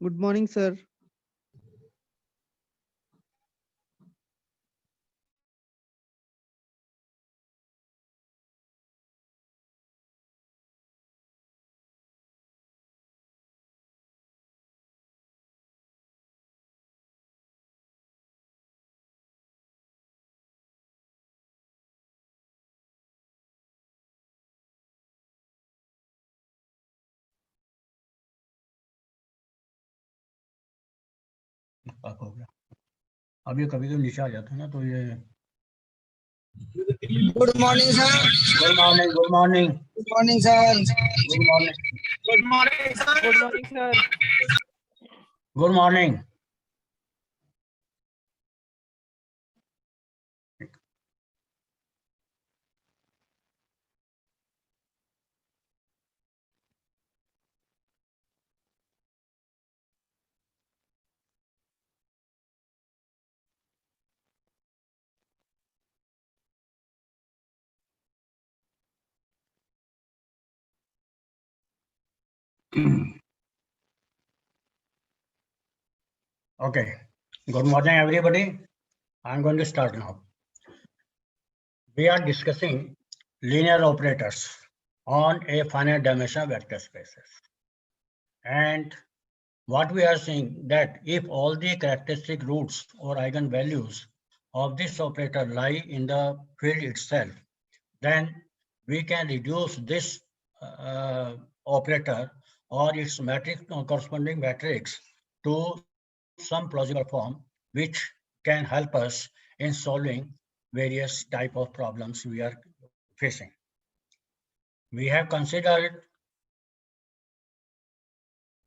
Good morning, sir. पाक हो गया। अब ये कभी कभी नीचे आ जाता है ना, तो ये good morning sir. Good morning, good morning, good morning sir. Good morning, good morning sir. Good morning sir. Good morning. Okay. Good morning, everybody. I'm going to start now. We are discussing linear operators on a finite dimensional vector spaces. And what we are saying that if all the characteristic roots or eigenvalues of this operator lie in the field itself, then we can reduce this operator or its matrix corresponding matrix to some plausible form, which can help us in solving various type of problems we are facing. We have considered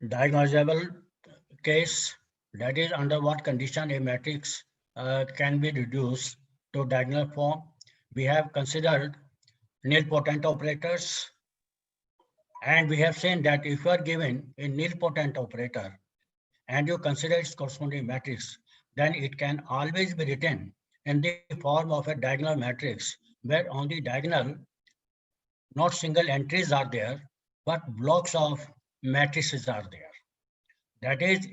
diagnosable case, that is under what condition a matrix can be reduced to diagonal form. We have considered nilpotent operators, and we have seen that if you are given a nilpotent operator and you consider its corresponding matrix, then it can always be written in the form of a diagonal matrix, where on the diagonal not single entries are there, but blocks of matrices are there. That is,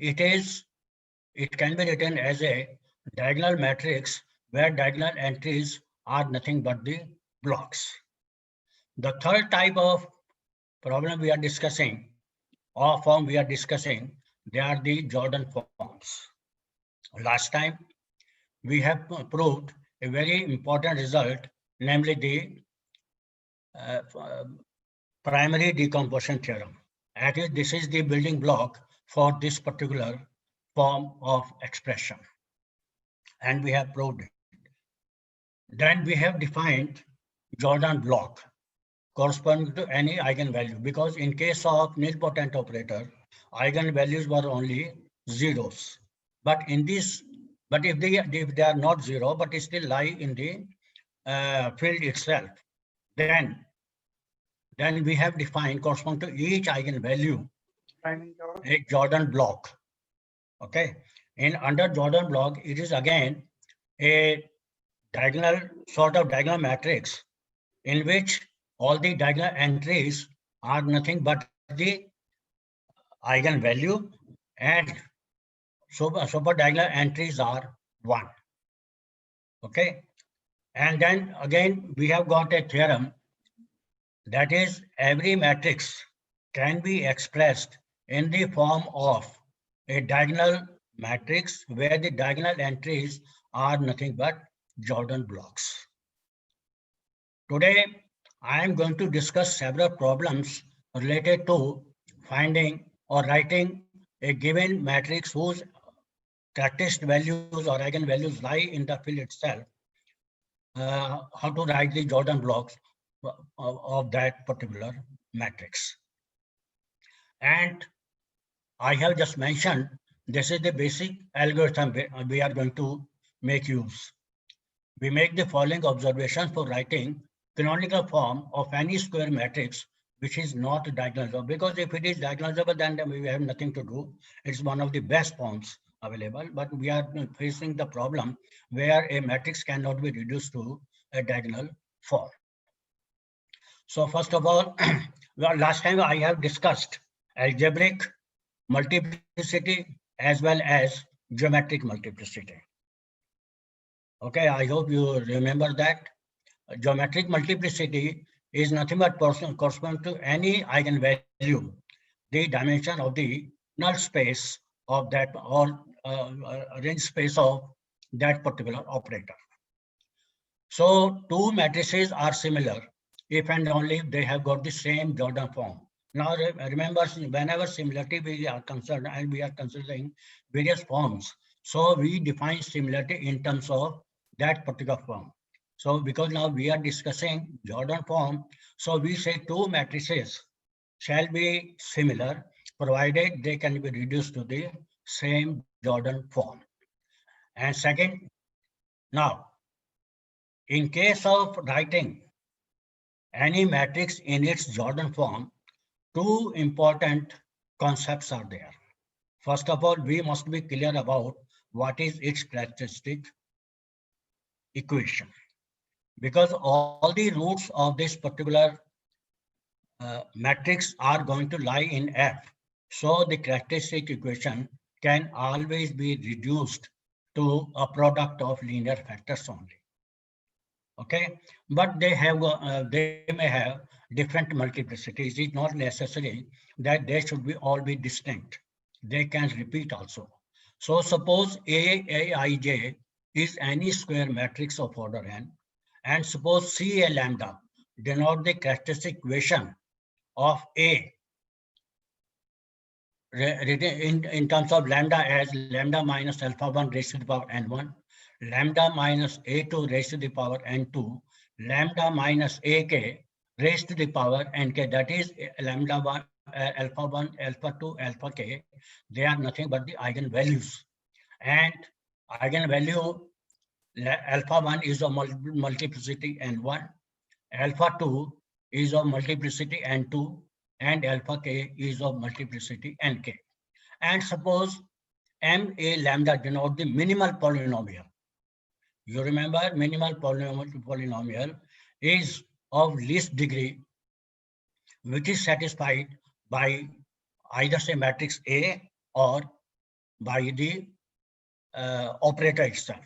it can be written as a diagonal matrix where diagonal entries are nothing but the blocks. The third type of problem we are discussing, or form we are discussing, they are the Jordan forms. Last time, we have proved a very important result, namely the primary decomposition theorem. Actually, this is the building block for this particular form of expression, and we have proved it. Then we have defined Jordan block corresponding to any eigenvalue, because in case of nilpotent operator, eigenvalues were only zeros. But in this, but if they are not zero, but still lie in the field itself, then we have defined corresponding to each eigenvalue a Jordan block. Okay, and under Jordan block, it is again a diagonal sort of diagonal matrix in which all the diagonal entries are nothing but the eigenvalue, and super diagonal entries are 1. Okay, and then again we have got a theorem, that is, every matrix can be expressed in the form of a diagonal matrix where the diagonal entries are nothing but Jordan blocks. Today, I am going to discuss several problems related to finding or writing a given matrix whose characteristic values or eigenvalues lie in the field itself, how to write the Jordan blocks of that particular matrix. And I have just mentioned, this is the basic algorithm we are going to make use. We make the following observations for writing canonical form of any square matrix which is not diagonalizable, because if it is diagonalizable, then we have nothing to do. It's one of the best forms available, but we are facing the problem where a matrix cannot be reduced to a diagonal form. So first of all, well, last time I have discussed algebraic multiplicity as well as geometric multiplicity. Okay, I hope you remember that. Geometric multiplicity is nothing but corresponding to any eigenvalue, the dimension of the null space of that, or range space of that particular operator. So two matrices are similar if and only if they have got the same Jordan form. Now remember, whenever similarity we are concerned and we are considering various forms, so we define similarity in terms of that particular form. So because now we are discussing Jordan form, so we say two matrices shall be similar provided they can be reduced to the same Jordan form. And second, now in case of writing any matrix in its Jordan form, two important concepts are there. First of all, we must be clear about what is its characteristic equation, because all the roots of this particular matrix are going to lie in F. So the characteristic equation can always be reduced to a product of linear factors only. Okay, but they may have different multiplicities. It's not necessary that they should be all be distinct. They can repeat also. So suppose Aij is any square matrix of order n, and suppose Ca lambda denote the characteristic equation of A in terms of lambda as lambda minus alpha 1 raised to the power n1, lambda minus a2 raised to the power n2, lambda minus ak raised to the power nk. That is lambda 1, alpha 1, alpha 2, alpha k. They are nothing but the eigenvalues. And eigenvalue alpha 1 is of multiplicity n1, alpha 2 is of multiplicity n2, and alpha k is of multiplicity nk. And suppose ma lambda denote the minimal polynomial. You remember minimal polynomial is of least degree, which is satisfied by either say matrix A or by the operator itself.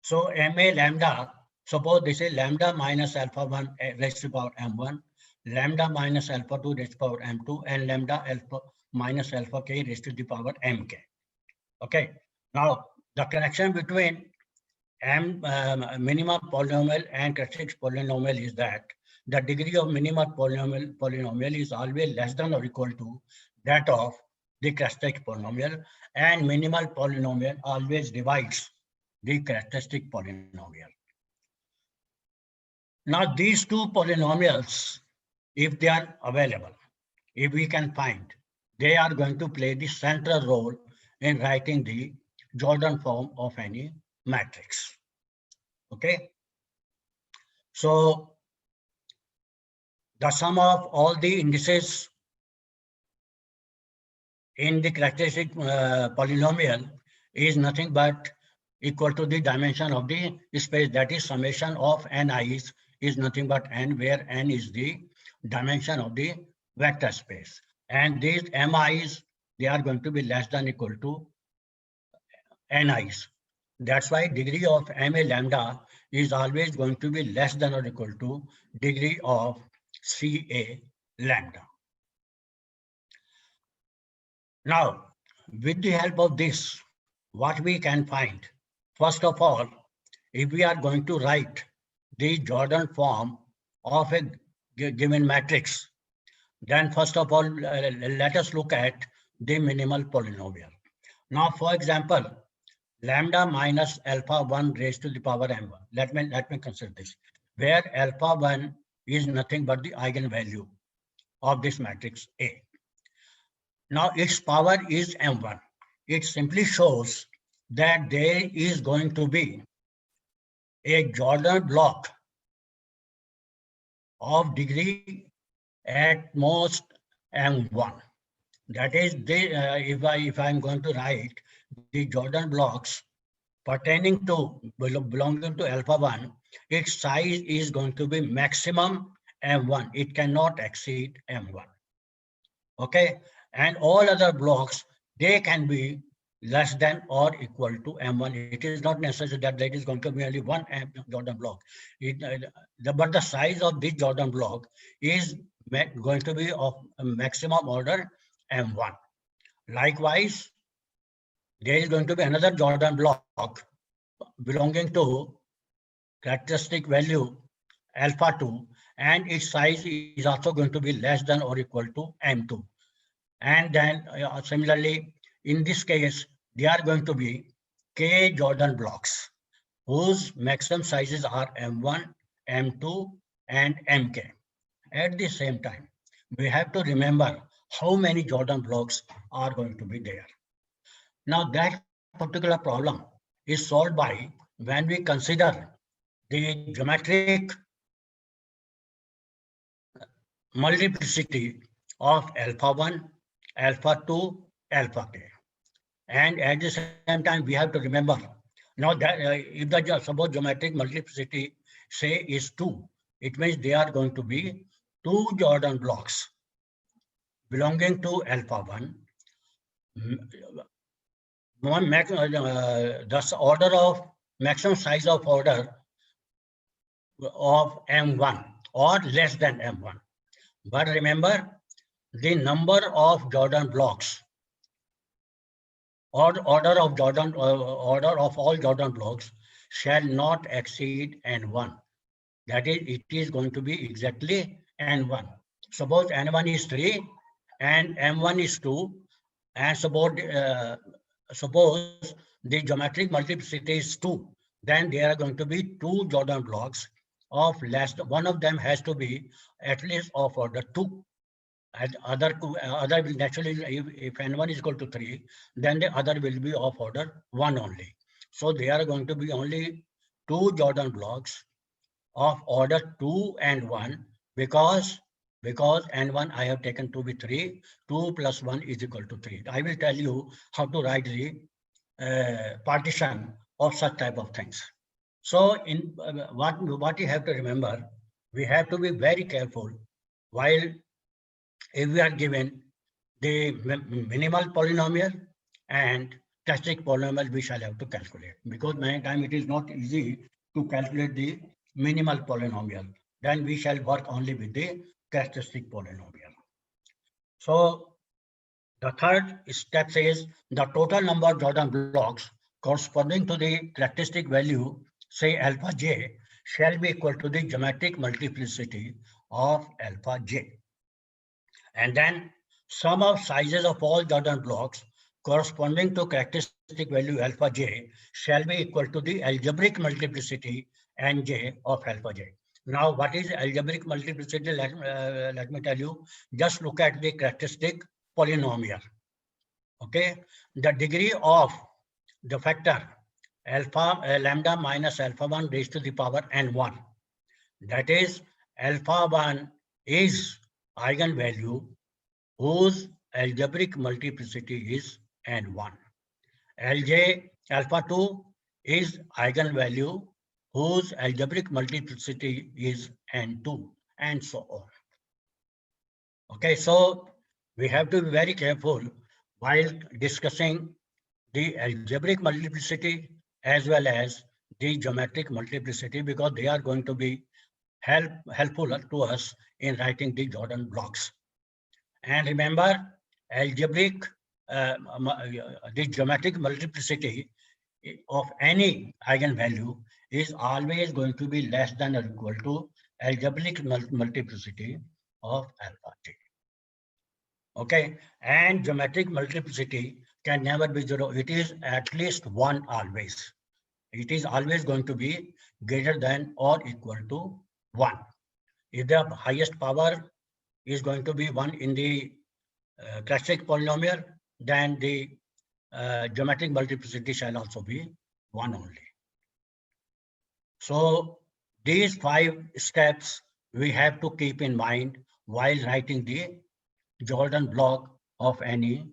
So ma lambda, suppose this is lambda minus alpha 1 raised to the power m1, lambda minus alpha 2 raised to the power m2, and lambda alpha minus alpha k raised to the power mk. Okay. Now the connection between minimum polynomial and characteristic polynomial is that the degree of minimum polynomial is always less than or equal to that of the characteristic polynomial, and minimal polynomial always divides the characteristic polynomial. Now these two polynomials, if they are available, if we can find, they are going to play the central role in writing the Jordan form of any matrix. Okay. So the sum of all the indices in the characteristic polynomial is nothing but equal to the dimension of the space, that is summation of ni's is nothing but n, where n is the dimension of the vector space. And these mi's, they are going to be less than equal to ni's. That's why degree of ma lambda is always going to be less than or equal to degree of ca lambda. Now, with the help of this, what we can find, first of all, if we are going to write the Jordan form of a given matrix, then first of all, let us look at the minimal polynomial. Now, for example, lambda minus alpha 1 raised to the power m1. Let me consider this, where alpha 1 is nothing but the eigenvalue of this matrix A. Now its power is m1. It simply shows that there is going to be a Jordan block of degree at most m1. That is, if I'm going to write the Jordan blocks pertaining to belonging to alpha 1, its size is going to be maximum m1. It cannot exceed m1. Okay, and all other blocks, they can be less than or equal to m1. It is not necessary that there is going to be only one Jordan block. But the size of this Jordan block is going to be of maximum order m1. Likewise, there is going to be another Jordan block belonging to characteristic value alpha 2, and its size is also going to be less than or equal to m2. And then similarly, in this case, they are going to be k Jordan blocks whose maximum sizes are m1, m2, and mk. At the same time, we have to remember how many Jordan blocks are going to be there. Now that particular problem is solved by when we consider the geometric multiplicity of alpha 1, alpha 2, alpha k. And at the same time, we have to remember now that if the suppose geometric multiplicity say is 2, it means they are going to be 2 Jordan blocks belonging to alpha 1. The order of maximum size of order of M1 or less than M1. But remember, the number of Jordan blocks or order of all Jordan blocks shall not exceed N1. That is, it is going to be exactly N1. Suppose N1 is 3 and M1 is 2, and suppose the geometric multiplicity is 2, then there are going to be 2 Jordan blocks of less than, one of them has to be at least of order 2. And other will naturally, if N1 is equal to 3, then the other will be of order 1 only. So there are going to be only 2 Jordan blocks of order 2 and 1 because N1 I have taken to be 3, 2 plus 1 is equal to 3. I will tell you how to write the partition of such type of things. So in what you have to remember, we have to be very careful while if we are given the minimal polynomial and characteristic polynomial, we shall have to calculate, because many times it is not easy to calculate the minimal polynomial. Then we shall work only with the characteristic polynomial. So the third step says the total number of Jordan blocks corresponding to the characteristic value, say alpha j, shall be equal to the geometric multiplicity of alpha j. And then sum of sizes of all Jordan blocks corresponding to characteristic value alpha j shall be equal to the algebraic multiplicity nj of alpha j. Now, what is algebraic multiplicity? Let me tell you. Just look at the characteristic polynomial. Okay, the degree of the factor lambda minus alpha 1 raised to the power n1. That is, alpha 1 is eigenvalue whose algebraic multiplicity is n1. Lj alpha 2 is eigenvalue whose algebraic multiplicity is n2, and so on. Okay, so we have to be very careful while discussing the algebraic multiplicity as well as the geometric multiplicity, because they are going to be helpful to us in writing the Jordan blocks. And remember, algebraic, the geometric multiplicity of any eigenvalue is always going to be less than or equal to algebraic multiplicity of alpha t. Okay, and geometric multiplicity can never be 0. It is at least 1 always. It is always going to be greater than or equal to 1. If the highest power is going to be 1 in the characteristic polynomial, then the geometric multiplicity shall also be 1 only. So these 5 steps we have to keep in mind while writing the Jordan block of any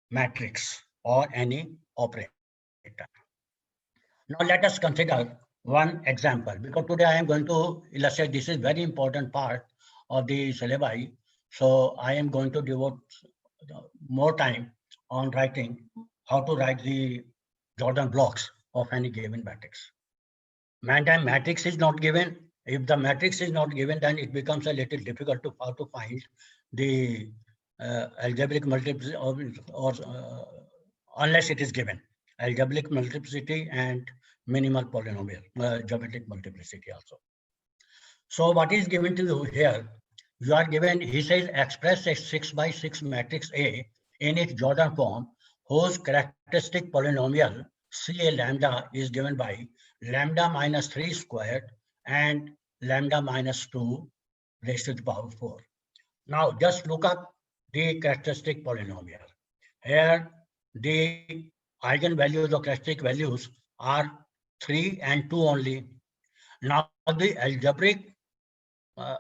matrix or any operator. Now let us consider one example, because today I am going to illustrate. This is very important part of the syllabi. So I am going to devote more time on writing how to write the Jordan blocks of any given matrix. Matrix is not given. If the matrix is not given, then it becomes a little difficult to how to find the algebraic multiplicity or unless it is given algebraic multiplicity and minimal polynomial geometric multiplicity also. So what is given to you here? You are given, he says, express a 6x6 matrix A in its Jordan form whose characteristic polynomial Ca lambda is given by lambda minus 3 squared and lambda minus 2 raised to the power 4. Now just look up the characteristic polynomial. Here the eigenvalues or characteristic values are 3 and 2 only. Now the algebraic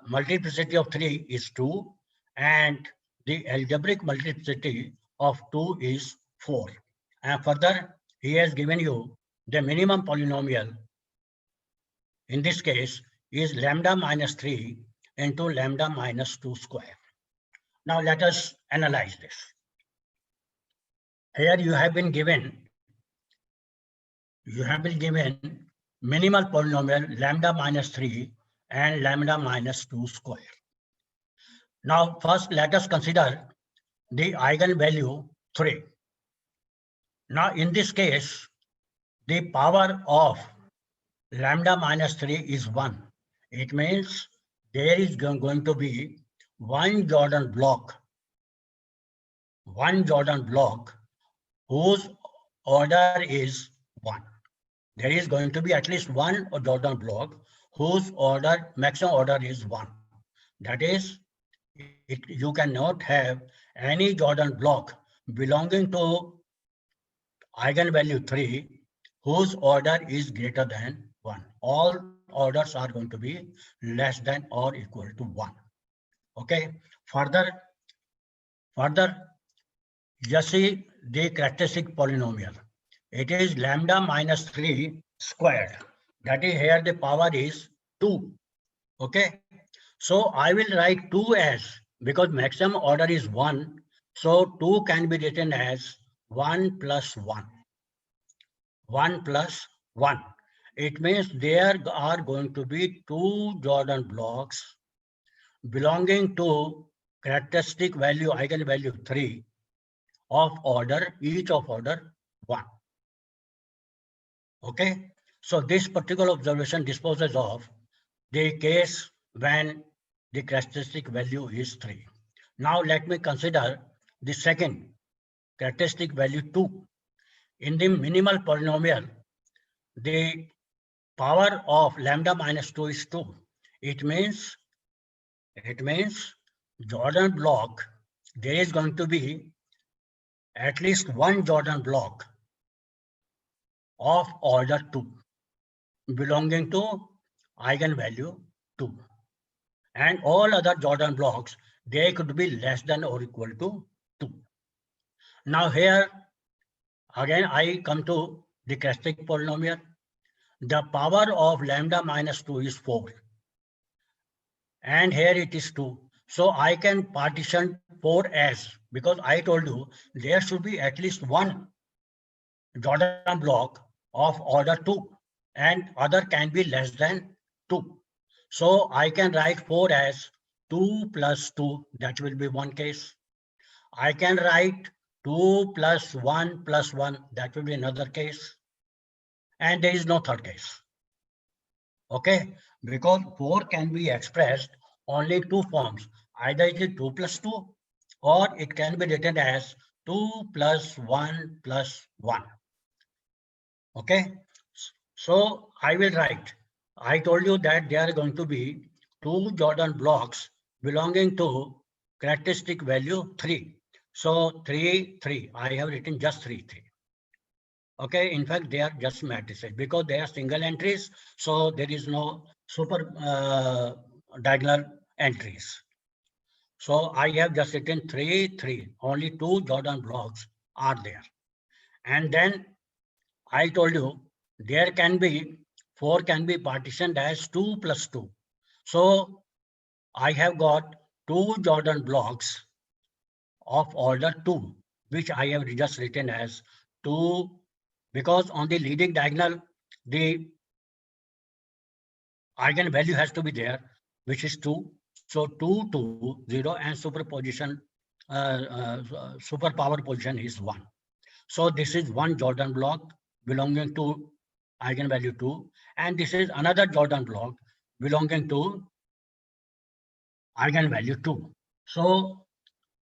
multiplicity of 3 is 2 and the algebraic multiplicity of 2 is 4. And further, he has given you the minimum polynomial. In this case is lambda minus 3 into lambda minus 2 square. Now let us analyze this. Here you have been given minimal polynomial lambda minus 3 and lambda minus 2 square. Now, first let us consider the eigenvalue 3. Now, in this case, the power of lambda minus 3 is 1. It means there is going to be one Jordan block whose order is 1. There is going to be at least one Jordan block whose maximum order is 1. That is, you cannot have any Jordan block belonging to eigenvalue 3 whose order is greater than 1. All orders are going to be less than or equal to 1. Okay. Further, just see the characteristic polynomial. It is lambda minus 3 squared. That is, here the power is 2. Okay. So I will write 2 as, because maximum order is 1. So 2 can be written as 1 plus 1. 1 plus 1. It means there are going to be 2 Jordan blocks belonging to characteristic value, eigenvalue 3 of order, each of order 1. Okay. So this particular observation disposes of the case when the characteristic value is 3. Now let me consider the second characteristic value 2. In the minimal polynomial, the power of lambda minus 2 is 2. It means Jordan block, there is going to be at least one Jordan block of order 2 belonging to eigenvalue 2. And all other Jordan blocks, they could be less than or equal to 2. Now here, again, I come to the characteristic polynomial. The power of lambda minus 2 is 4. And here it is 2. So I can partition 4 as, because I told you there should be at least one Jordan block of order 2 and other can be less than 2. So I can write 4 as 2 plus 2, that will be one case. I can write 2 plus 1 plus 1, that will be another case. And there is no third case. Okay, because 4 can be expressed only 2 forms. Either it is 2 plus 2 or it can be written as 2 plus 1 plus 1. Okay, so I will write. I told you that there are going to be 2 Jordan blocks belonging to characteristic value 3. So 3, 3. I have written just 3, 3. Okay, in fact, they are just matrices because they are single entries. So there is no super diagonal entries. So I have just written 3, 3. Only 2 Jordan blocks are there. And then I told you there can be 4 can be partitioned as 2 plus 2. So I have got 2 Jordan blocks of order 2, which I have just written as 2, because on the leading diagonal, the eigenvalue has to be there, which is 2. So 2, 2, 0, and superposition, superpower position is 1. So this is one Jordan block belonging to eigenvalue 2, and this is another Jordan block belonging to eigenvalue 2. So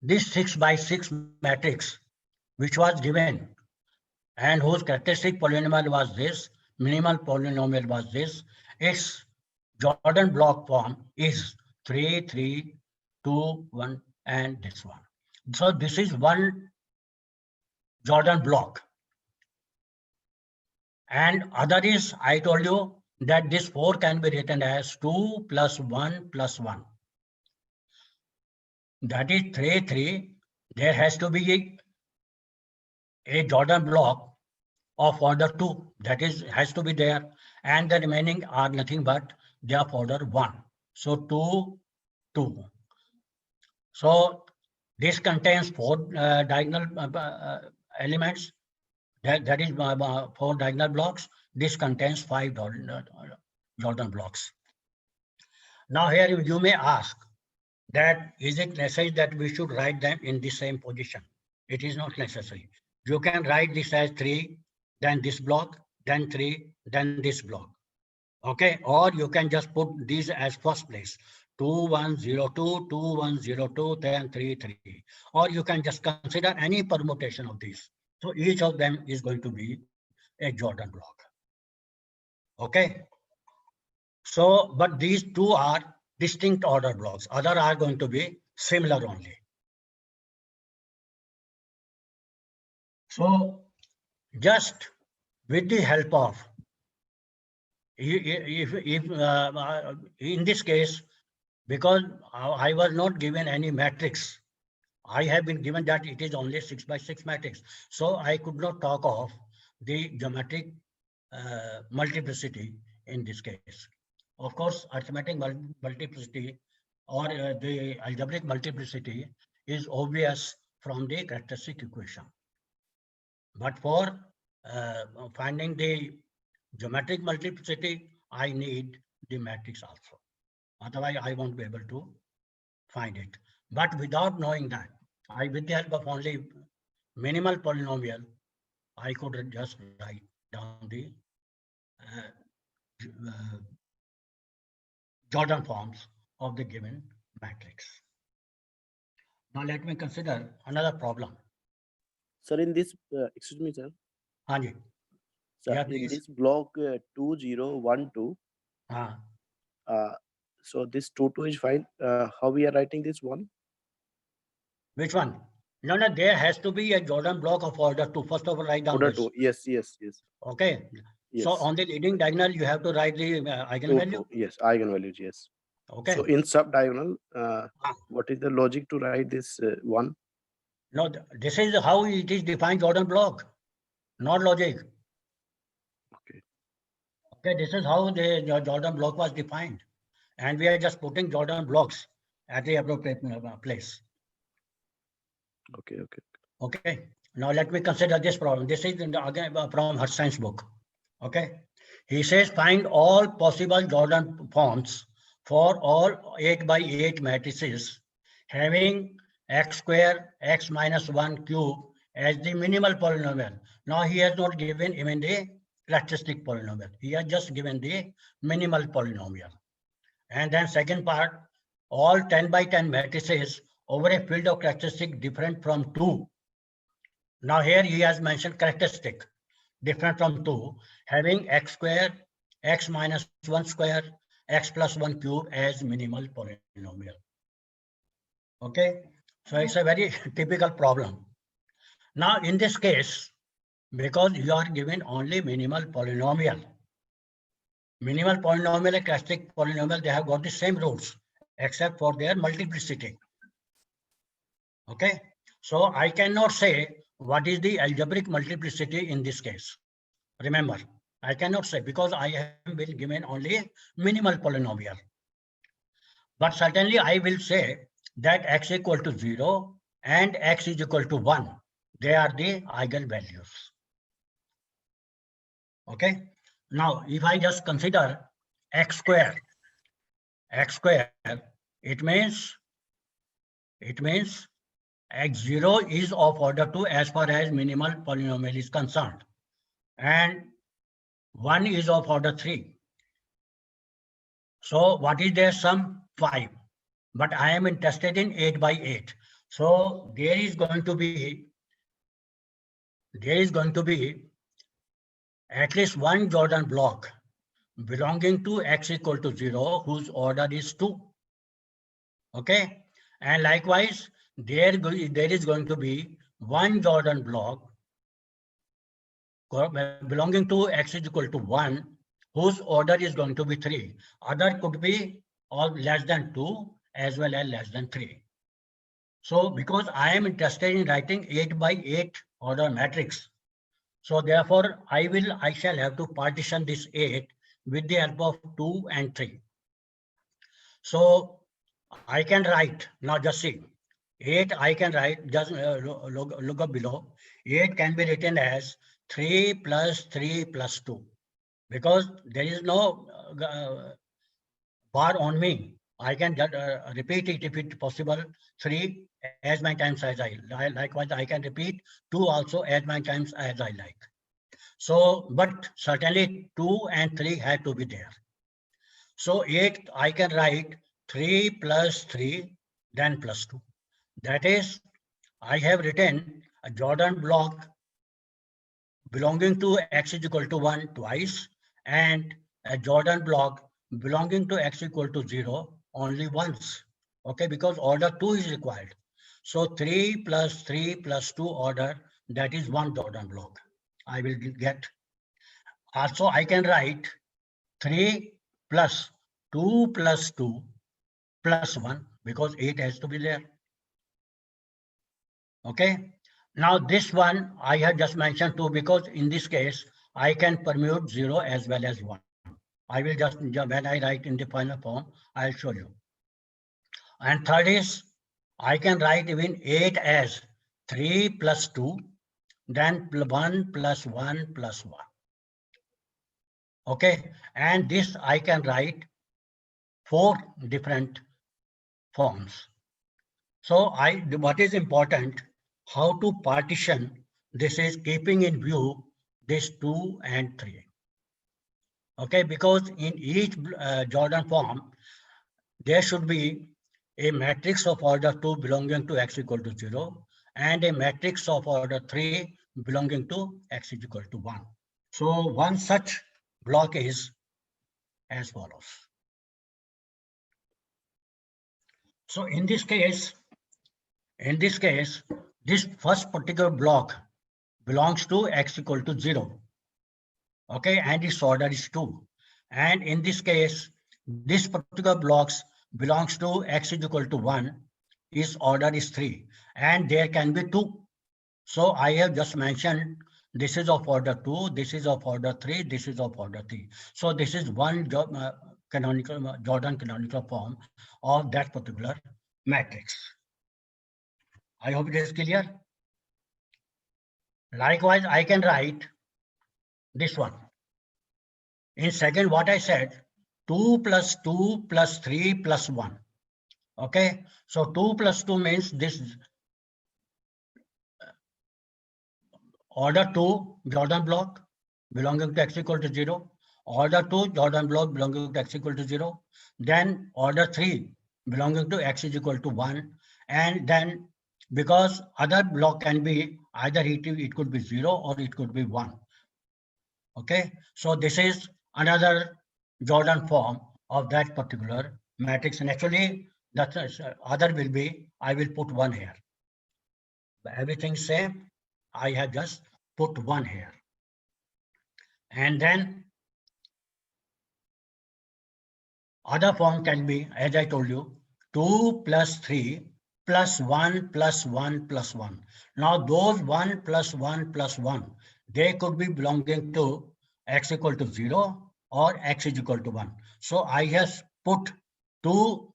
this 6 by 6 matrix, which was given and whose characteristic polynomial was this, minimal polynomial was this, its Jordan block form is 3, 3, 2, 1, and this one. So this is one Jordan block. And other is, I told you that this 4 can be written as 2 plus 1 plus 1. That is 3, 3. There has to be a Jordan block of order 2, that is, has to be there. And the remaining are nothing but they are of order 1. So 2, 2. So this contains 4 diagonal elements. that is 4 diagonal blocks. This contains 5 Jordan blocks. Now here you may ask that is it necessary that we should write them in the same position? It is not necessary. You can write this as 3, then this block, then 3, then this block. Okay, or you can just put these as first place. 2, 1, 0, 2, 2, 1, 0, 2, then 3, 3. Or you can just consider any permutation of these. So each of them is going to be a Jordan block. Okay. So, but these two are distinct order blocks. Other are going to be similar only. So just with the help of, if in this case, because I was not given any matrix, I have been given that it is only 6 by 6 matrix. So I could not talk of the geometric multiplicity in this case. Of course, arithmetic multiplicity or the algebraic multiplicity is obvious from the characteristic equation. But for finding the geometric multiplicity, I need the matrix also. Otherwise, I won't be able to find it. But without knowing that, with the help of only minimal polynomial, I could just write down the Jordan forms of the given matrix. Now let me consider another problem. Sir, in this, excuse me, sir. Hanji. Sir, Yeah, in please. this block 2012, so this 2 is fine. How we are writing this one? Which one? No, there has to be a Jordan block of order 2. First of all, write down Order this. 2. Yes. Okay. Yes. So on the leading diagonal, you have to write the eigenvalue. 2. Yes, eigenvalues. Yes. Okay. So in sub diagonal, what is the logic to write this 1? No, this is how it is defined Jordan block, not logic. Okay. Okay, this is how the Jordan block was defined. And we are just putting Jordan blocks at the appropriate place. Okay. Okay. Now let me consider this problem. This is again from Herstein's book. Okay. He says find all possible Jordan forms for all 8 by 8 matrices having x square x minus 1 cube as the minimal polynomial. Now he has not given even the characteristic polynomial. He has just given the minimal polynomial. And then second part, all 10 by 10 matrices over a field of characteristic different from 2. Now here he has mentioned characteristic different from 2, having x square, x minus 1 square, x plus 1 cube as minimal polynomial. Okay, so it's a very typical problem. Now in this case, because you are given only minimal polynomial and characteristic polynomial, they have got the same roots except for their multiplicity. Okay, so I cannot say what is the algebraic multiplicity in this case. Remember, I cannot say because I have been given only minimal polynomial. But certainly I will say that x equal to 0 and x is equal to 1. They are the eigenvalues. Okay. Now, if I just consider x square, it means x0 is of order 2 as far as minimal polynomial is concerned, and 1 is of order 3. So what is their sum? 5. But I am interested in 8 by 8. So there is going to be at least one Jordan block belonging to x equal to 0 whose order is 2. Okay, and likewise there is going to be one Jordan block belonging to x is equal to 1 whose order is going to be 3. Other could be all less than 2 as well as less than 3. So because I am interested in writing 8 by 8 order matrix, so therefore I shall have to partition this 8 with the help of 2 and 3. So I can write, now just see, 8 I can write, just look up below, 8 can be written as 3 plus 3 plus 2, because there is no bar on me. I can repeat it if it's possible, 3 as many times as likewise, I can repeat 2 also as many times as I like. So, but certainly 2 and 3 had to be there. So 8, I can write 3 plus 3, then plus 2. That is, I have written a Jordan block belonging to x is equal to 1 twice, and a Jordan block belonging to x equal to 0 only once. Okay, because order 2 is required. So 3 plus 3 plus 2 order, that is 1 Jordan block. I will get. Also, I can write 3 plus 2 plus 2 plus 1, because 8 has to be there. Okay. Now this one I have just mentioned 2, because in this case I can permute 0 as well as 1. I will just, when I write in the final form, I'll show you. And third is, I can write even 8 as 3 plus 2, then 1 plus 1 plus 1. Okay, and this I can write 4 different forms. So what is important, how to partition, this is keeping in view this 2 and 3. Okay, because in each Jordan form, there should be a matrix of order 2 belonging to x equal to 0 and a matrix of order 3 belonging to x is equal to 1. So one such block is as follows. So in this case, this first particular block belongs to x equal to 0. Okay, and its order is 2. And in this case, this particular blocks belongs to x is equal to 1, its order is 3, and there can be 2. So I have just mentioned this is of order 2, this is of order 3, this is of order 3. So this is one Jordan canonical form of that particular matrix. I hope it is clear. Likewise, I can write this one. In second, what I said, 2 plus 2 plus 3 plus 1. Okay, so 2 plus 2 means this order 2 Jordan block belonging to x equal to 0, order 2 Jordan block belonging to x equal to 0, then order 3 belonging to x is equal to 1, and then because other block can be either it could be 0 or it could be 1. Okay, so this is another Jordan form of that particular matrix, and actually the other will be, I will put 1 here. Everything same, I have just put 1 here. And then other form can be, as I told you, 2 plus 3 plus 1 plus 1 plus 1. Now those 1 plus 1 plus 1, they could be belonging to x equal to 0 or x is equal to 1. So I have put 2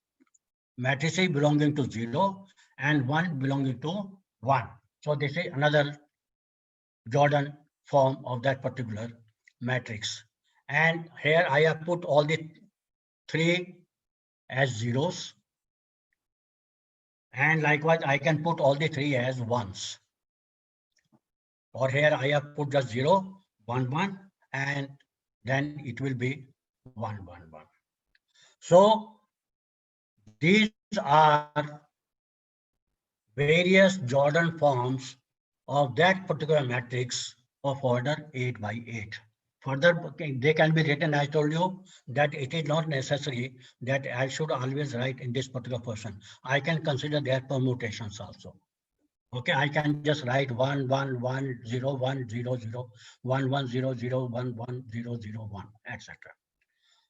matrices belonging to 0 and 1 belonging to 1. So this is another Jordan form of that particular matrix. And here I have put all the 3 as zeros. And likewise, I can put all the 3 as ones. Or here I have put just 0, 1, 1, and then it will be 1, 1, 1. So these are various Jordan forms of that particular matrix of order 8 by 8. Further, they can be written. I told you that it is not necessary that I should always write in this particular person. I can consider their permutations also. Okay, I can just write 1, 1, 1, 0, 1, 0, 0, 1, 1, 0, 0, 1, 1, 0, 0, 1, etc.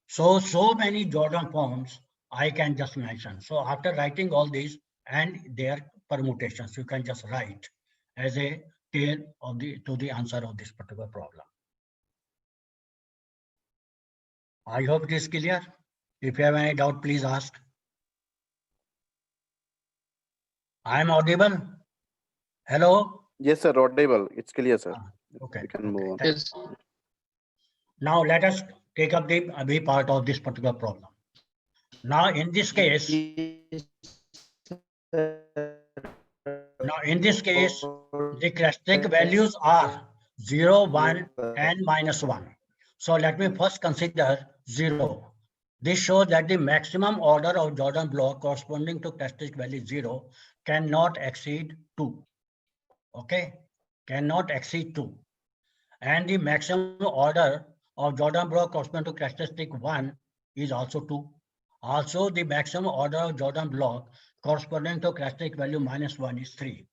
So many Jordan forms I can just mention. So after writing all these and their permutations, you can just write as a tail of to the answer of this particular problem. I hope it is clear. If you have any doubt, please ask. I am audible. Hello. Yes, sir. Audible. It's clear, sir. Okay. We can move on. Yes. Now let us take up the B part of this particular problem. Now in this case, the characteristic values are 0, 1, and -1. So let me first consider 0. This shows that the maximum order of Jordan block corresponding to characteristic value 0 cannot exceed 2. Okay, cannot exceed 2. And the maximum order of Jordan block corresponding to characteristic 1 is also 2. Also, the maximum order of Jordan block corresponding to characteristic value -1 is 3.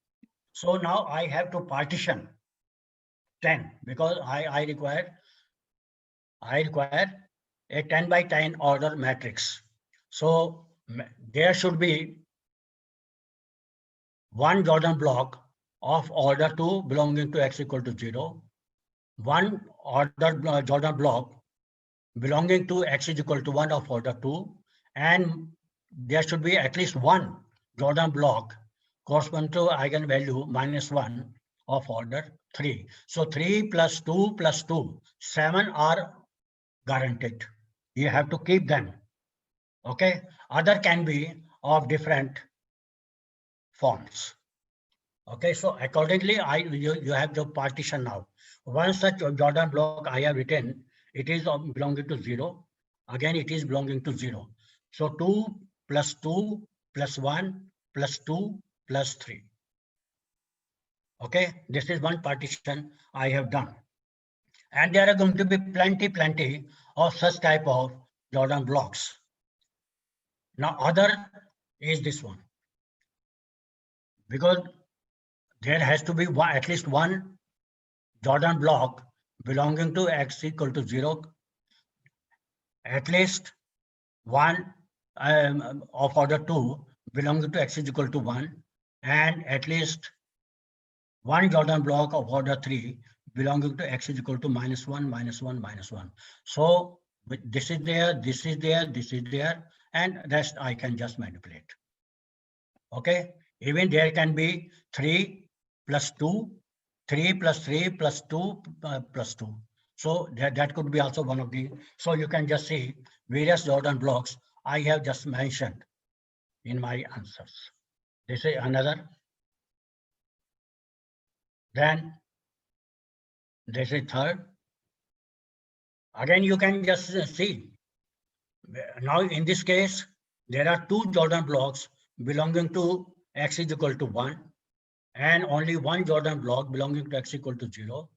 So now I have to partition 10 because I require a 10 by 10 order matrix. So there should be one Jordan block of order 2 belonging to x equal to 0, one order Jordan block belonging to x is equal to 1 of order 2, and there should be at least one Jordan block corresponding to eigenvalue -1 of order 3. So 3 plus 2 plus 2, 7 are guaranteed. You have to keep them. Okay. Other can be of different forms. Okay. So accordingly, you have the partition now. One such Jordan block I have written, it is belonging to 0. Again, it is belonging to 0. So 2 plus 2 plus 1 plus 2 plus 3. Okay, this is one partition I have done. And there are going to be plenty of such type of Jordan blocks. Now, other is this one. Because there has to be at least one Jordan block belonging to x equal to 0. At least one of order 2 belonging to x is equal to 1. And at least one Jordan block of order 3 belonging to x is equal to -1, -1, -1. So this is there, this is there, this is there, and rest I can just manipulate. Okay, even there can be 3 plus 2, 3 plus 3 plus 2 plus 2. So that could be also one of the, so you can just see various Jordan blocks I have just mentioned in my answers. This is another. Then this is third. Again, you can just see. Now, in this case, there are two Jordan blocks belonging to x is equal to 1, and only one Jordan block belonging to x equal to 0.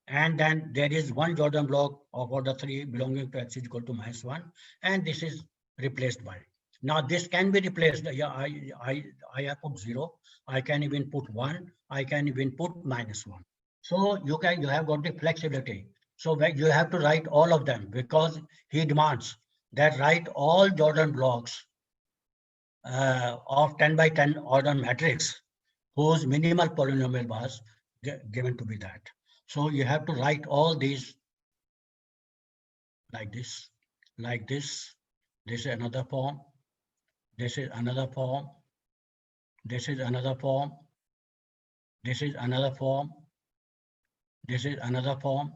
And then there is one Jordan block of order 3 belonging to x is equal to -1, and this is replaced by. Now, this can be replaced. Yeah, I have put 0. I can even put 1. I can even put -1. So you have got the flexibility. So you have to write all of them because he demands that write all Jordan blocks of 10 by 10 order matrix whose minimal polynomial was given to be that. So you have to write all these like this, like this. This is another form. This is another form. This is another form. This is another form. This is another form.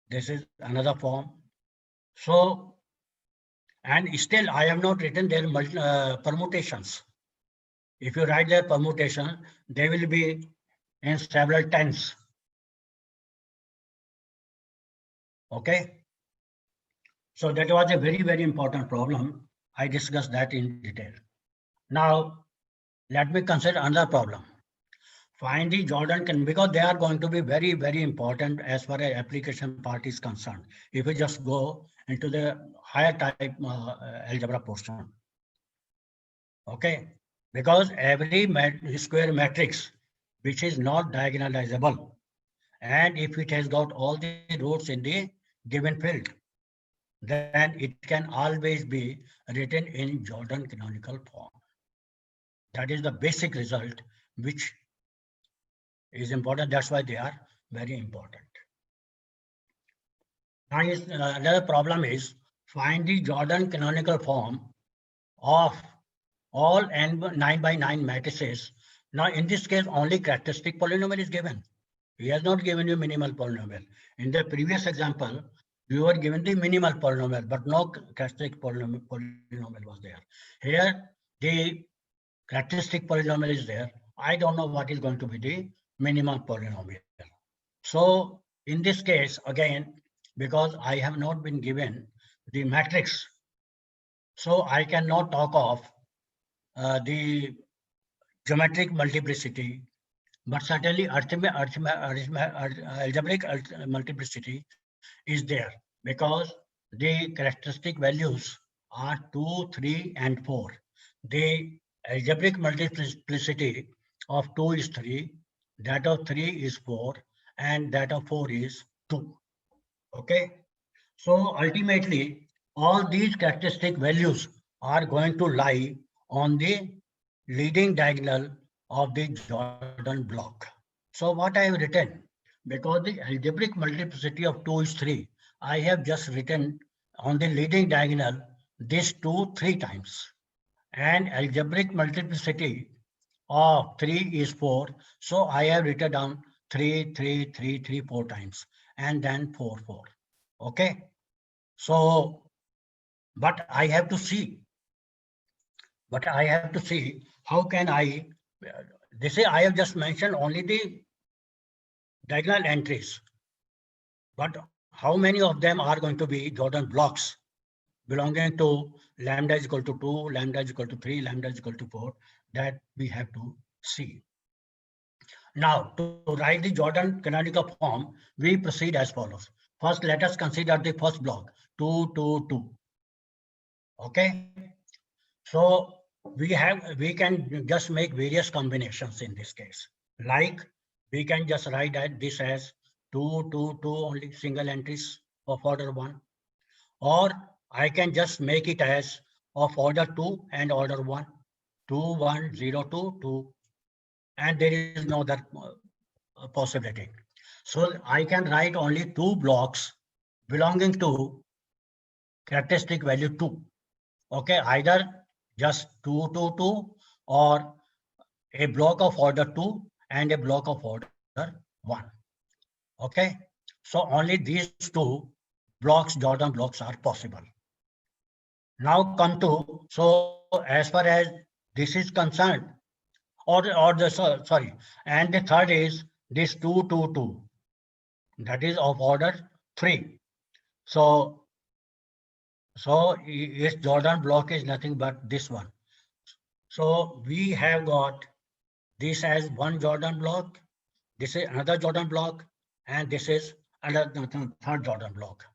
This is another form. So, and still I have not written their permutations. If you write their permutation, they will be in several tens. Okay. So that was a very, very important problem. I discussed that in detail. Now, let me consider another problem. Find the Jordan, because they are going to be very, very important as far as application part is concerned. If we just go into the higher type algebra portion. Okay, because every square matrix which is not diagonalizable, and if it has got all the roots in the given field, then it can always be written in Jordan canonical form. That is the basic result which is important. That's why they are very important. Now, another problem is find the Jordan canonical form of all n 9 by 9 matrices. Now, in this case, only characteristic polynomial is given. He has not given you minimal polynomial. In the previous example, you were given the minimal polynomial, but no characteristic polynomial was there. Here, the characteristic polynomial is there. I don't know what is going to be the minimal polynomial. So in this case, again, because I have not been given the matrix, so I cannot talk of the geometric multiplicity, but certainly algebraic multiplicity is there, because the characteristic values are 2, 3, and 4. The algebraic multiplicity of 2 is 3, that of 3 is 4, and that of 4 is 2. Okay, so ultimately all these characteristic values are going to lie on the leading diagonal of the Jordan block. So what I have written, because the algebraic multiplicity of 2 is 3, I have just written on the leading diagonal this 2 3 times, and algebraic multiplicity of 3 is 4. So I have written down 3 3 3 3 4 times, and then 4 4. Okay. So, but I have to see how can I, this is, I have just mentioned only the diagonal entries, but how many of them are going to be Jordan blocks belonging to lambda is equal to 2, lambda is equal to 3, lambda is equal to 4, that we have to see. Now, to write the Jordan canonical form, we proceed as follows. First, let us consider the first block, 2, 2, 2. Okay. So we can just make various combinations in this case. Like we can just write that this as 2, 2, 2 only single entries of order 1. Or I can just make it as of order 2 and order 1. 2, 1, 0, 2, 2. And there is no other possibility. So I can write only 2 blocks belonging to characteristic value 2. Okay, either just 2, 2, 2, or a block of order 2 and a block of order 1. Okay, so only these 2 blocks, Jordan blocks, are possible. Now come to, so as far as this is concerned, and the third is this 2, 2, 2, that is of order 3. So its Jordan block is nothing but this one. So we have got this as one Jordan block, this is another Jordan block, and this is another third Jordan block.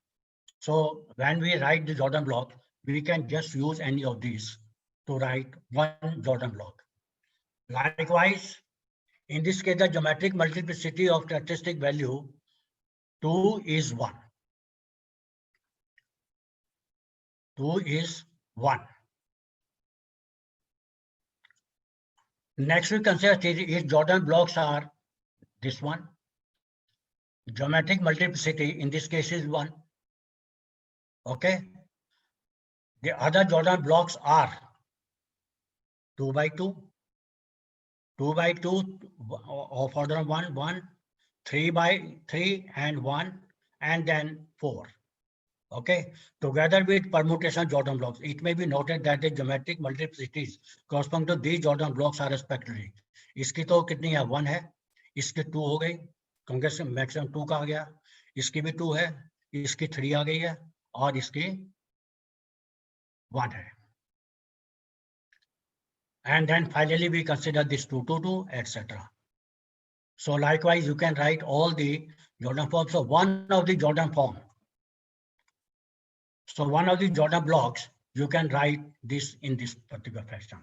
So when we write the Jordan block, we can just use any of these to write one Jordan block. Likewise, in this case, the geometric multiplicity of characteristic value 2 is 1. 2 is 1. Next, we consider its Jordan blocks are this one. Geometric multiplicity in this case is 1. Okay. The other Jordan blocks are 2 by 2, 2 by 2 of order 1, 1, 3 by 3 and 1, and then 4. Okay, together with permutation Jordan blocks, it may be noted that the geometric multiplicities corresponding to these Jordan blocks are respectively. इसकी तो कितनी है 1 है, इसकी 2 हो गई, क्योंकि maximum 2 का आ गया, इसकी भी 2 है, इसकी 3 आ गई है, और इसकी 1 है. And then finally we consider this 2, 2, 2, etc. So likewise, you can write all the Jordan forms. So one of the Jordan form. So one of the Jordan blocks, you can write this in this particular fashion.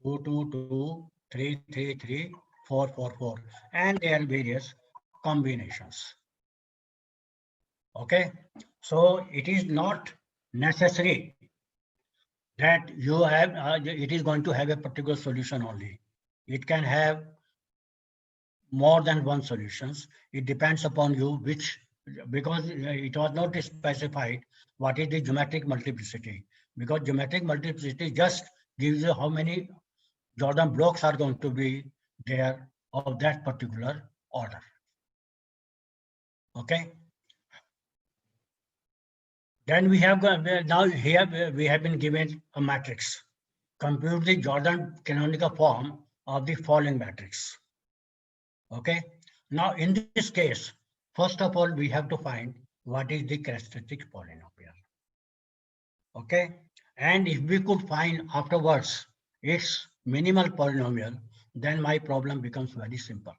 2, 2, 2, 3, 3, 3, 4, 4, 4. And there are various combinations. Okay. So it is not necessary that you have, it is going to have a particular solution only. It can have more than one solutions. It depends upon you which, because it was not specified what is the geometric multiplicity, because geometric multiplicity just gives you how many Jordan blocks are going to be there of that particular order. Okay. Then we have got, now here we have been given a matrix. Compute the Jordan canonical form of the following matrix. Okay. Now in this case, first of all, we have to find what is the characteristic polynomial. Okay. And if we could find afterwards its minimal polynomial, then my problem becomes very simple.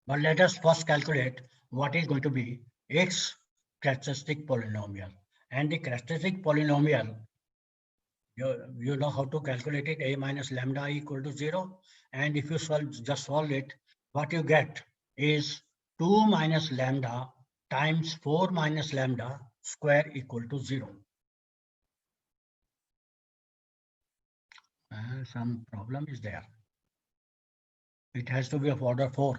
But let us first calculate what is going to be its characteristic polynomial. And the characteristic polynomial, you know how to calculate it, a minus lambda equal to 0. And if you just solve it, what you get is 2 minus lambda times 4 minus lambda square equal to 0. Some problem is there. It has to be of order 4.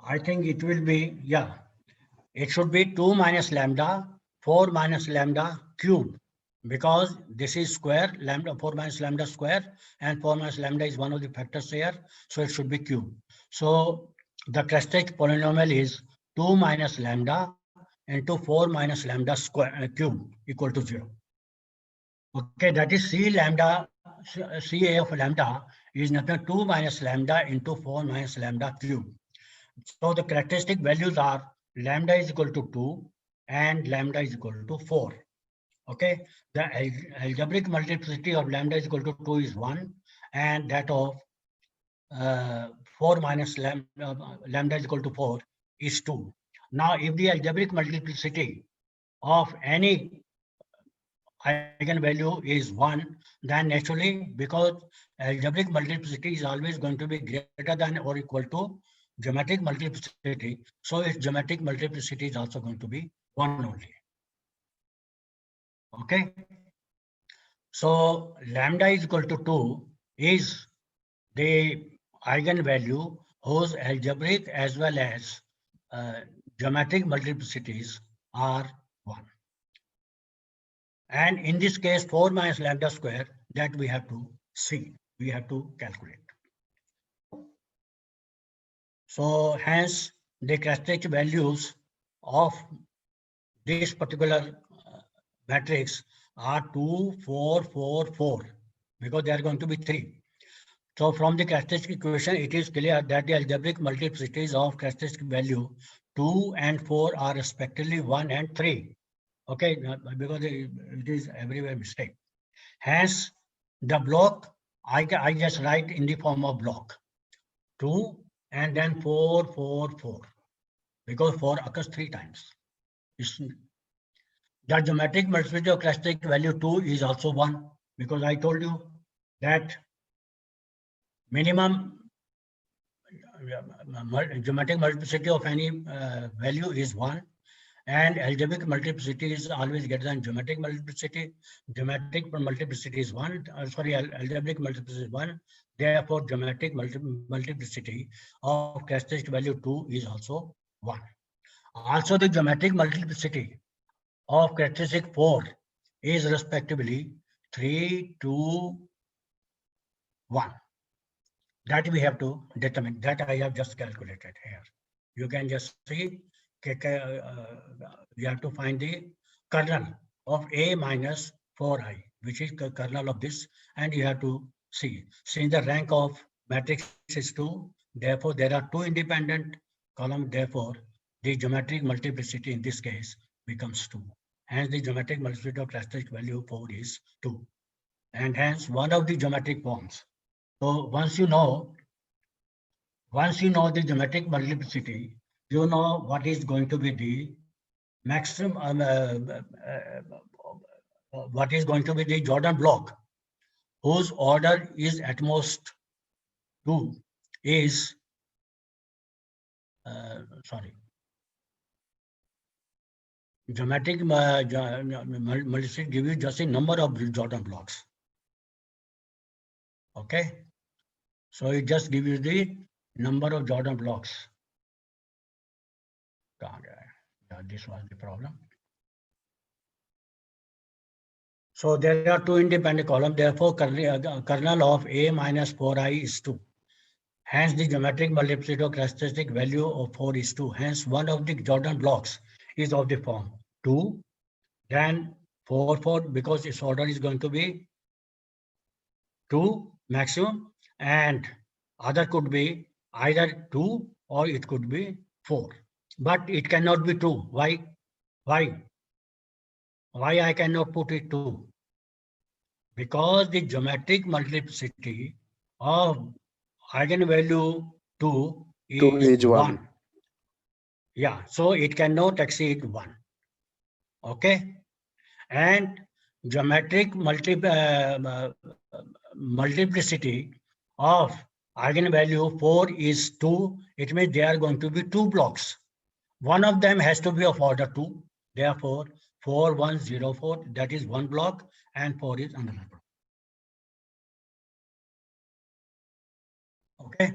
I think it will be, yeah, it should be 2 minus lambda, 4 minus lambda cube, because this is square, lambda 4 minus lambda square, and 4 minus lambda is one of the factors here, so it should be cube. So the characteristic polynomial is 2 minus lambda into 4 minus lambda square cube equal to 0. Okay, that is C lambda, CA of lambda is nothing 2 minus lambda into 4 minus lambda cube. So the characteristic values are lambda is equal to 2 and lambda is equal to 4. Okay, the algebraic multiplicity of lambda is equal to 2 is 1, and that of 4 minus lambda is equal to 4 is 2. Now, if the algebraic multiplicity of any eigenvalue is 1, then naturally, because algebraic multiplicity is always going to be greater than or equal to geometric multiplicity, so its geometric multiplicity is also going to be 1 only. Okay, so lambda is equal to 2 is the eigenvalue whose algebraic as well as geometric multiplicities are 1. And in this case, 4 minus lambda square, that we have to see, we have to calculate. So hence the characteristic values of this particular matrix are 2, 4, 4, 4, because they are going to be 3. So from the characteristic equation, it is clear that the algebraic multiplicities of characteristic value 2 and 4 are respectively 1 and 3. Okay, because it is everywhere mistake. Hence, the block, I just write in the form of block 2 and then 4, 4, 4, because 4 occurs 3 times. The geometric multiplicity of characteristic value 2 is also 1, because I told you that minimum geometric multiplicity of any value is 1, and algebraic multiplicity is always greater than geometric multiplicity. Geometric multiplicity is 1, algebraic multiplicity is 1. Therefore, geometric multiplicity of characteristic value 2 is also 1. Also, the geometric multiplicity of characteristic 4 is respectively 3, 2, 1. That we have to determine. That I have just calculated here. You can just see, you have to find the kernel of A minus 4i, which is the kernel of this, and you have to see. Since the rank of matrix is 2, therefore there are 2 independent columns, therefore the geometric multiplicity in this case becomes 2. Hence the geometric multiplicity of characteristic value 4 is 2. And hence one of the geometric forms. So once you know the geometric multiplicity, you know what is going to be the maximum, what is going to be the Jordan block, whose order is at most 2, is, geometric multiplicity gives you just a number of Jordan blocks. Okay, so it just gives you the number of Jordan blocks. This was the problem. So there are 2 independent columns, therefore kernel of A minus 4i is 2. Hence, the geometric multiplicity of characteristic value of 4 is 2. Hence, one of the Jordan blocks is of the form 2, then 4, 4, because its order is going to be 2 maximum, and other could be either 2 or it could be 4. But it cannot be 2. Why? Why? Why I cannot put it 2? Because the geometric multiplicity of eigenvalue 2 is 1. Yeah, so it cannot exceed 1. Okay? And geometric multiplicity of eigenvalue 4 is 2. It means there are going to be 2 blocks. One of them has to be of order 2. Therefore, 4, 1, 0, 4, that is one block, and 4 is another block. Okay,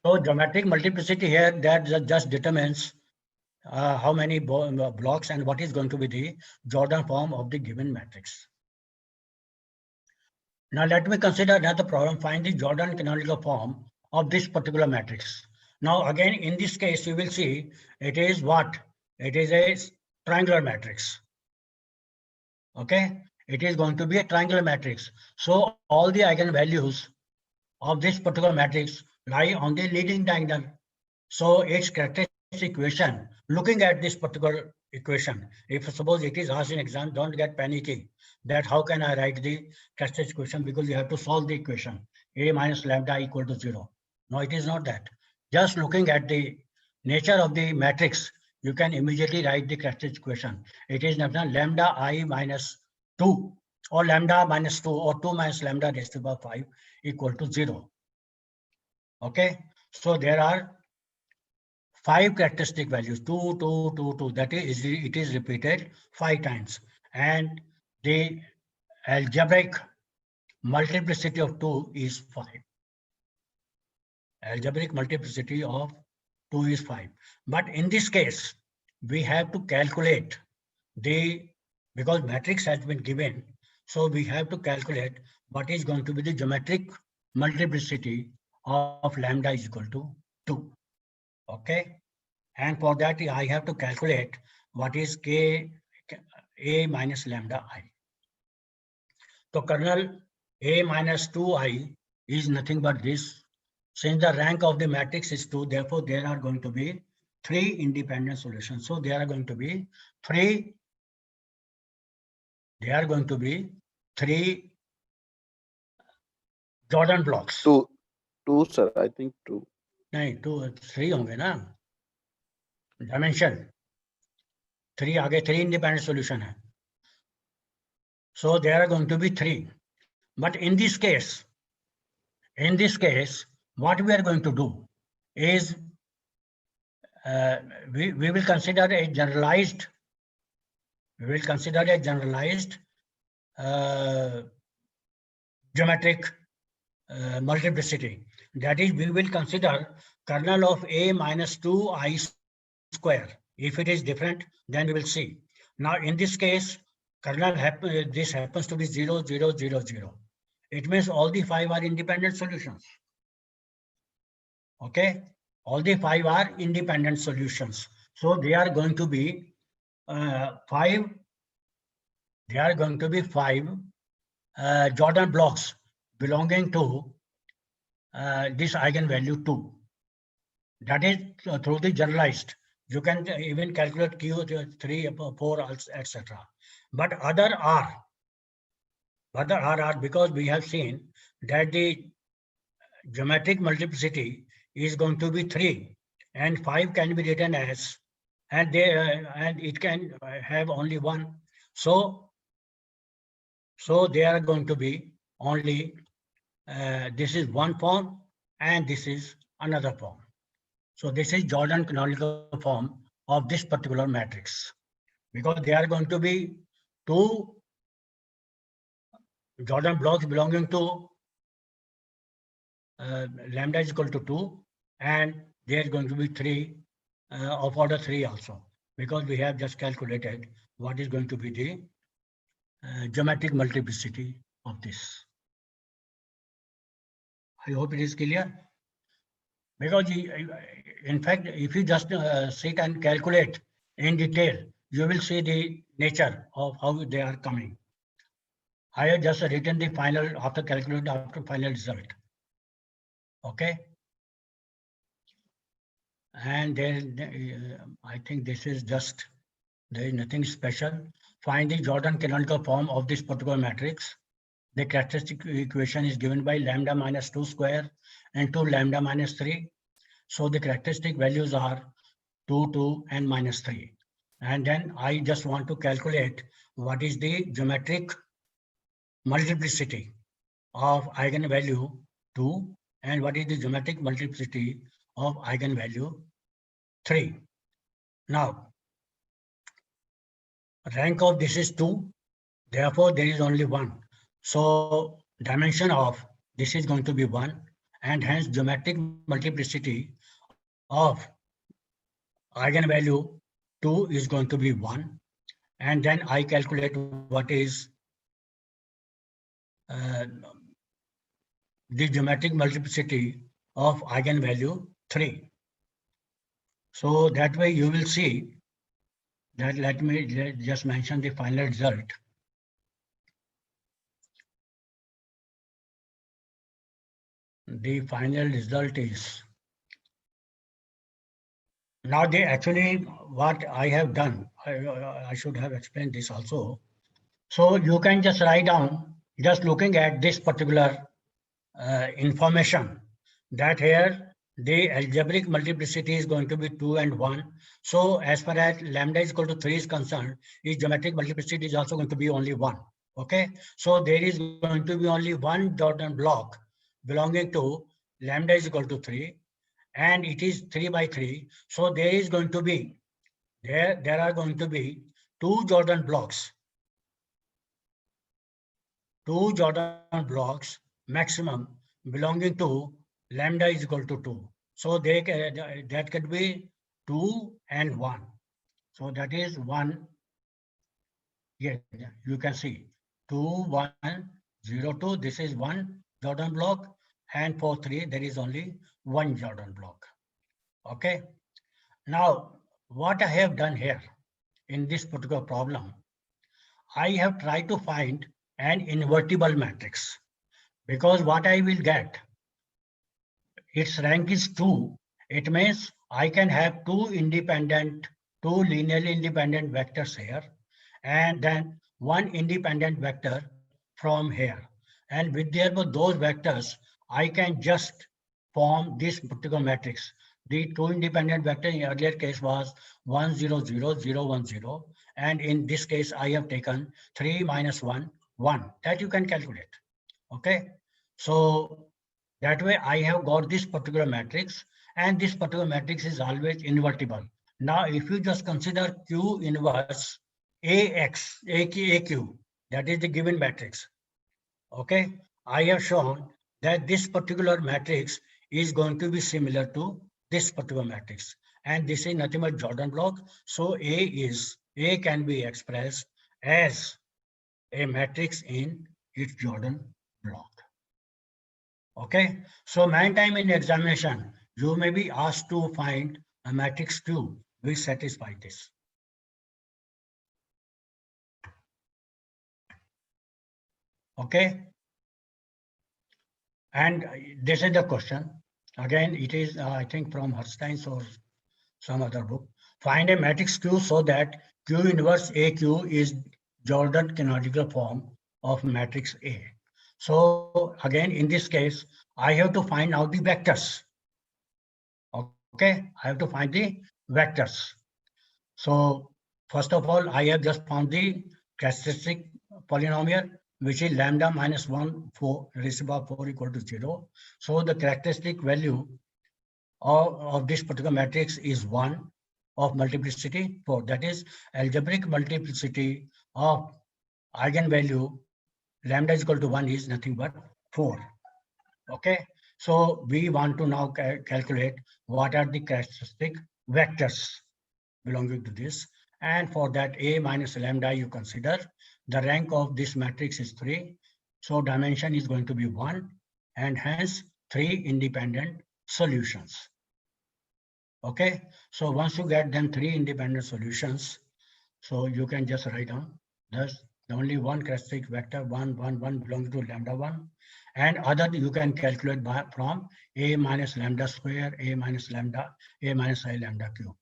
so geometric multiplicity here, that just determines how many blocks and what is going to be the Jordan form of the given matrix. Now let me consider another problem. Find the Jordan canonical form of this particular matrix. Now again, in this case, you will see it is what? It is a triangular matrix. Okay, it is going to be a triangular matrix. So all the eigenvalues of this particular matrix lie on the leading diagonal. So its characteristic equation, looking at this particular equation, if suppose it is asked in exam, don't get panicky that how can I write the characteristic equation, because you have to solve the equation a minus lambda equal to 0. No, it is not that. Just looking at the nature of the matrix, you can immediately write the characteristic equation. It is nothing lambda I minus 2 or lambda minus 2 or 2 minus lambda raised to the power 5 equal to 0. Okay, so there are 5 characteristic values, 2, 2, 2, 2, that is, it is repeated 5 times. And the algebraic multiplicity of 2 is 5. Algebraic multiplicity of 2 is 5. But in this case, we have to calculate because matrix has been given, so we have to calculate what is going to be the geometric multiplicity of lambda is equal to 2. Okay, and for that I have to calculate what is k a minus lambda I. So kernel a minus 2i is nothing but this. Since the rank of the matrix is 2, therefore there are going to be 3 independent solutions. So there are going to be 3 Jordan blocks. Two, sir. I think 2. नहीं 2 3 होंगे ना, dimension 3 आगे 3 independent solution है. So there are going to be 3. But in this case, what we are going to do is we will consider a generalized. Geometric multiplicity. That is, we will consider kernel of a minus 2i square. If it is different, then we will see. Now, in this case, kernel this happens to be 0, 0, 0, 0. It means all the 5 are independent solutions. Okay, all the 5 are independent solutions. So they are going to be 5. They are going to be 5 Jordan blocks belonging to this eigenvalue 2. That is through the generalized. You can even calculate Q 3, 4, etc. But other are because we have seen that the geometric multiplicity is going to be 3, and 5 can be written as, and it can have only 1. So they are going to be only this is one form and this is another form. So this is Jordan canonical form of this particular matrix, because there are going to be 2 Jordan blocks belonging to lambda is equal to 2, and there is going to be 3 of order 3 also, because we have just calculated what is going to be the geometric multiplicity of this. I hope it is clear. Because in fact, if you just sit and calculate in detail, you will see the nature of how they are coming. I have just written the final after calculating after final result. Okay. And then I think this is just, there is nothing special. Find the Jordan canonical form of this particular matrix. The characteristic equation is given by lambda minus 2 square into lambda minus 3. So the characteristic values are 2, 2, and minus 3. And then I just want to calculate what is the geometric multiplicity of eigenvalue 2 and what is the geometric multiplicity of eigenvalue 3. Now, rank of this is 2, therefore there is only 1. So dimension of this is going to be 1, and hence geometric multiplicity of eigenvalue 2 is going to be 1. And then I calculate what is the geometric multiplicity of eigenvalue 3. So that way you will see that, let me just mention the final result. The final result is, now they actually, what I have done, I should have explained this also. So you can just write down, just looking at this particular information, that here the algebraic multiplicity is going to be 2 and 1. So as far as lambda is equal to 3 is concerned, its geometric multiplicity is also going to be only 1. Okay, so there is going to be only one Jordan block belonging to lambda is equal to 3, and it is 3 by 3. So there is going to be, there are going to be 2 Jordan blocks. 2 Jordan blocks maximum belonging to lambda is equal to 2. So they that could be 2 and 1. So that is 1. Yes, you can see 2, 1, 0, 2. This is 1 Jordan block, and for 3 there is only 1 Jordan block. Okay. Now what I have done here in this particular problem, I have tried to find an invertible matrix, because what I will get, its rank is 2. It means I can have two linearly independent vectors here, and then one independent vector from here. And with those vectors, I can just form this particular matrix. The two independent vectors in earlier case was 1, 0, 0, 0, 1, 0. And in this case, I have taken 3 minus 1, 1. That you can calculate. Okay. So that way I have got this particular matrix, and this particular matrix is always invertible. Now, if you just consider Q inverse AQ, that is the given matrix. Okay. I have shown that this particular matrix is going to be similar to this particular matrix, and this is nothing but Jordan block. So A can be expressed as a matrix in its Jordan block. Okay, so many times in examination, you may be asked to find a matrix Q which satisfies this. Okay, and this is the question. Again, it is, I think, from Herstein's or some other book. Find a matrix Q so that Q inverse AQ is Jordan canonical form of matrix A. So again, in this case, I have to find out the vectors. Okay, I have to find the vectors. So first of all, I have just found the characteristic polynomial, which is lambda minus 1, 4 raised to the power 4 equal to 0. So the characteristic value of this particular matrix is 1 of multiplicity 4. That is algebraic multiplicity of eigenvalue lambda is equal to 1 is nothing but 4. Okay, so we want to now calculate what are the characteristic vectors belonging to this, and for that A minus lambda you consider. The rank of this matrix is 3, so dimension is going to be 1, and hence 3 independent solutions. Okay, so once you get them 3 independent solutions, so you can just write down thus the only one characteristic vector 1, 1, 1 belongs to lambda 1, and other you can calculate by from a minus lambda square, a minus lambda, a minus I lambda cube.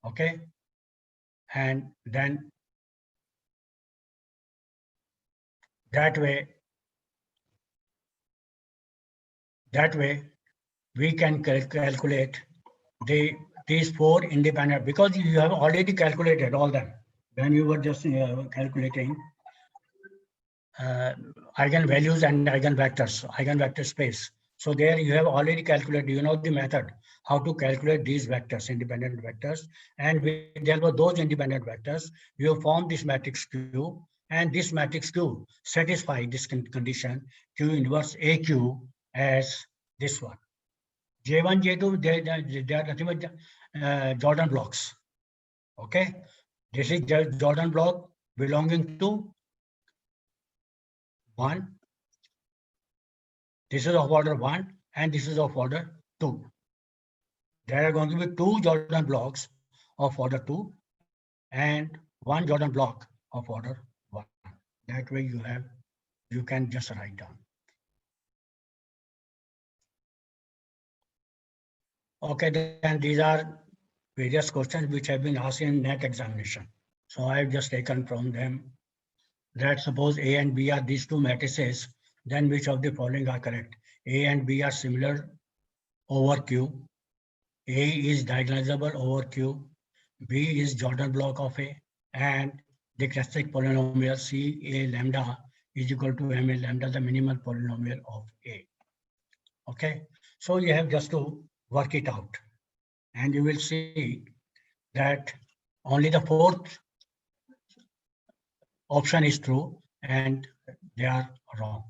Okay, and then that way we can calculate these 4 independent, because you have already calculated all them when you were just calculating eigenvalues and eigenvector space. So there you have already calculated, you know the method how to calculate these vectors, independent vectors, and there were those independent vectors. You form this matrix Q, and this matrix Q satisfy this condition Q inverse AQ as this one. J1, J2, they are nothing but Jordan blocks. Okay, this is Jordan block belonging to 1. This is of order 1, and this is of order 2. There are going to be 2 Jordan blocks of order 2 and 1 Jordan block of order 1. That way you can just write down. Okay, then these are various questions which have been asked in NET examination. So I've just taken from them that suppose A and B are these 2 matrices, then which of the following are correct? A and B are similar over Q. A is diagonalizable over Q. B is Jordan block of A, and the characteristic polynomial C A lambda is equal to M A lambda, the minimal polynomial of A. Okay, so you have just to work it out, and you will see that only the 4th option is true and they are wrong.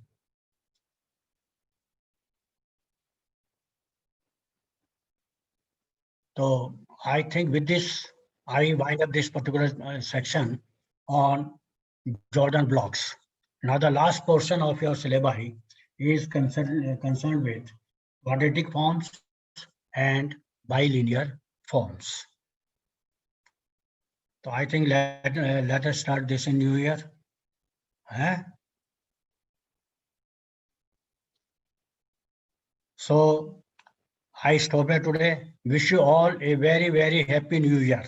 So I think with this, I wind up this particular section on Jordan blocks. Now the last portion of your syllabi is concerned with quadratic forms and bilinear forms. So I think let us start this in New Year. So I stop here today. Wish you all a very, very happy New Year.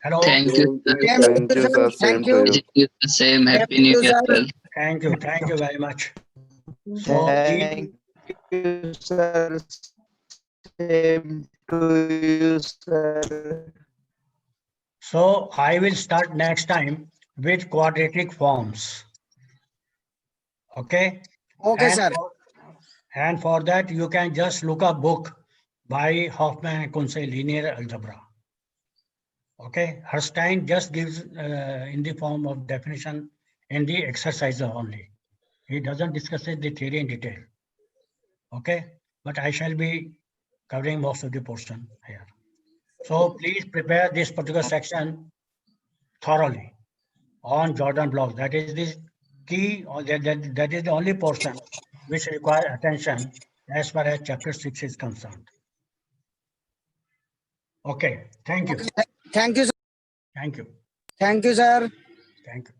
Hello. Thank you, sir. Thank you, sir. Same to you. Thank you. The same. Happy New Year, sir. Thank you very much. So Thank you, sir. Same to you, sir. So I will start next time with quadratic forms. Okay. Okay, sir. And for that, you can just look up book by Hoffman and Kunsey, Linear Algebra. Okay. Herstein just gives in the form of definition in the exercise only. He doesn't discuss the theory in detail. Okay. But I shall be covering most of the portion here. So please prepare this particular section thoroughly on Jordan blocks. That is the key, or that is the only portion which requires attention as far as chapter 6 is concerned. Okay, thank you. Thank you, sir. Thank you. Thank you, sir. Thank you.